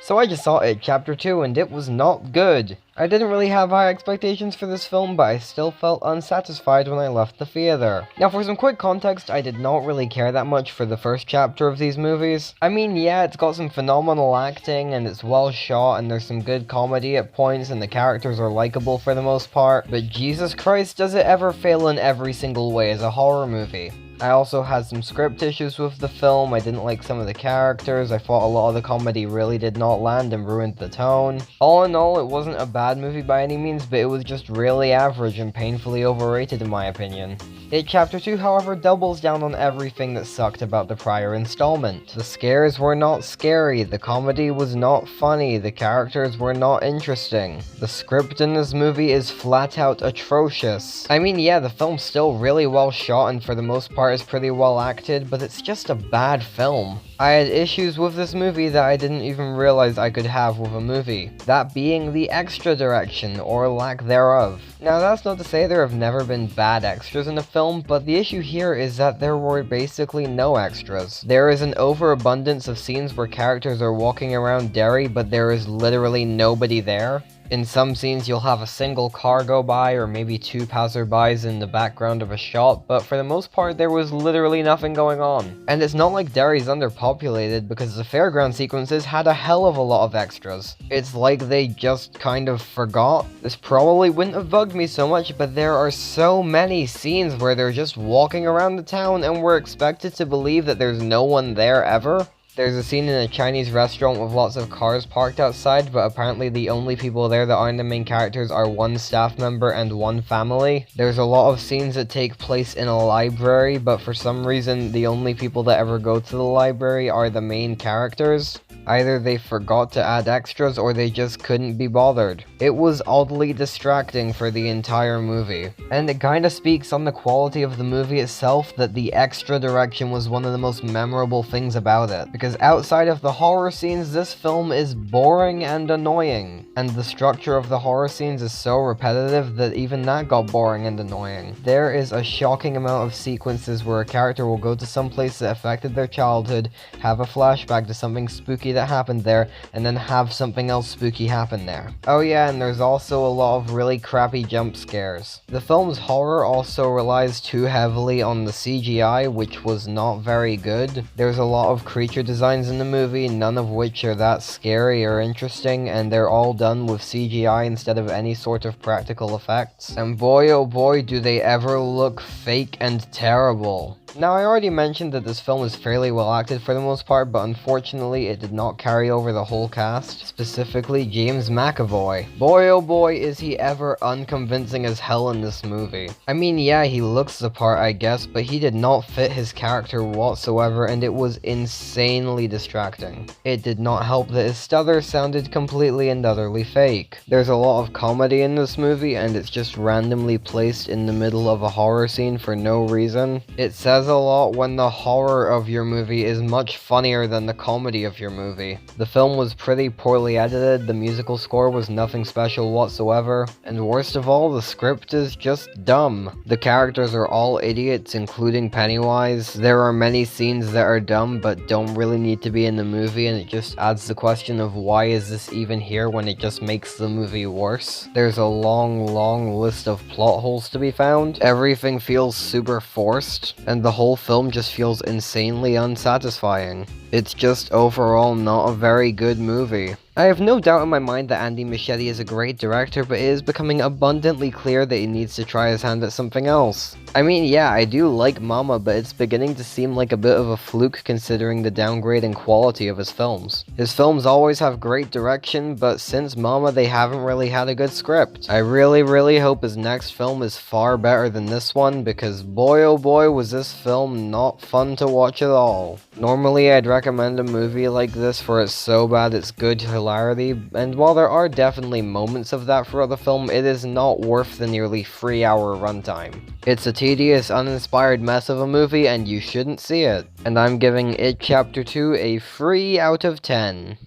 So I just saw It Chapter 2 and it was not good. I didn't really have high expectations for this film, but I still felt unsatisfied when I left the theater. Now for some quick context, I did not really care that much for the first chapter of these movies. I mean, yeah, it's got some phenomenal acting and it's well shot and there's some good comedy at points and the characters are likable for the most part, but Jesus Christ, does it ever fail in every single way as a horror movie. I also had some script issues with the film. I didn't like some of the characters. I thought a lot of the comedy really did not land and ruined the tone. All in all, it wasn't a bad movie by any means, but it was just really average and painfully overrated in my opinion. It Chapter 2, however, doubles down on everything that sucked about the prior installment. The scares were not scary, the comedy was not funny, the characters were not interesting. The script in this movie is flat out atrocious. I mean, yeah, the film's still really well shot and for the most part is pretty well acted, but it's just a bad film. I had issues with this movie that I didn't even realize I could have with a movie. That being the extra direction, or lack thereof. Now that's not to say there have never been bad extras in a film, but the issue here is that there were basically no extras. There is an overabundance of scenes where characters are walking around Derry, but there is literally nobody there. In some scenes you'll have a single car go by or maybe two passerbys in the background of a shot, but for the most part there was literally nothing going on. And it's not like Derry's underpopulated because the fairground sequences had a hell of a lot of extras. It's like they just kind of forgot. This probably wouldn't have bugged me so much, but there are so many scenes where they're just walking around the town and we're expected to believe that there's no one there ever. There's a scene in a Chinese restaurant with lots of cars parked outside, but apparently the only people there that aren't the main characters are one staff member and one family. There's a lot of scenes that take place in a library, but for some reason the only people that ever go to the library are the main characters. Either they forgot to add extras or they just couldn't be bothered. It was oddly distracting for the entire movie. And it kinda speaks on the quality of the movie itself that the extra direction was one of the most memorable things about it. Because outside of the horror scenes, this film is boring and annoying. And the structure of the horror scenes is so repetitive that even that got boring and annoying. There is a shocking amount of sequences where a character will go to some place that affected their childhood, have a flashback to something spooky that happened there, and then have something else spooky happen there. Oh yeah, and there's also a lot of really crappy jump scares. The film's horror also relies too heavily on the CGI, which was not very good. There's a lot of creature designs in the movie, none of which are that scary or interesting, and they're all done with CGI instead of any sort of practical effects. And boy oh boy do they ever look fake and terrible. Now, I already mentioned that this film is fairly well acted for the most part, but unfortunately it did not carry over the whole cast, specifically James McAvoy. Boy oh boy is he ever unconvincing as hell in this movie. I mean, yeah, he looks the part I guess, but he did not fit his character whatsoever and it was insanely distracting. It did not help that his stutter sounded completely and utterly fake. There's a lot of comedy in this movie and it's just randomly placed in the middle of a horror scene for no reason. It says a lot when the horror of your movie is much funnier than the comedy of your movie. The film was pretty poorly edited, the musical score was nothing special whatsoever, and worst of all, the script is just dumb. The characters are all idiots, including Pennywise. There are many scenes that are dumb but don't really need to be in the movie, and it just adds the question of why is this even here when it just makes the movie worse. There's a long list of plot holes to be found. Everything feels super forced, and the whole film just feels insanely unsatisfying. It's just overall not a very good movie. I have no doubt in my mind that Andy Muschietti is a great director, but it is becoming abundantly clear that he needs to try his hand at something else. I mean, yeah, I do like Mama, but it's beginning to seem like a bit of a fluke considering the downgrade in quality of his films. His films always have great direction, but since Mama they haven't really had a good script. I really hope his next film is far better than this one, because boy oh boy was this film not fun to watch at all. Normally I'd recommend a movie like this for it's so bad it's good hilarity, and while there are definitely moments of that throughout the film, it is not worth the nearly 3-hour runtime. It's a tedious, uninspired mess of a movie and you shouldn't see it. And I'm giving It Chapter 2 a 3 out of 10.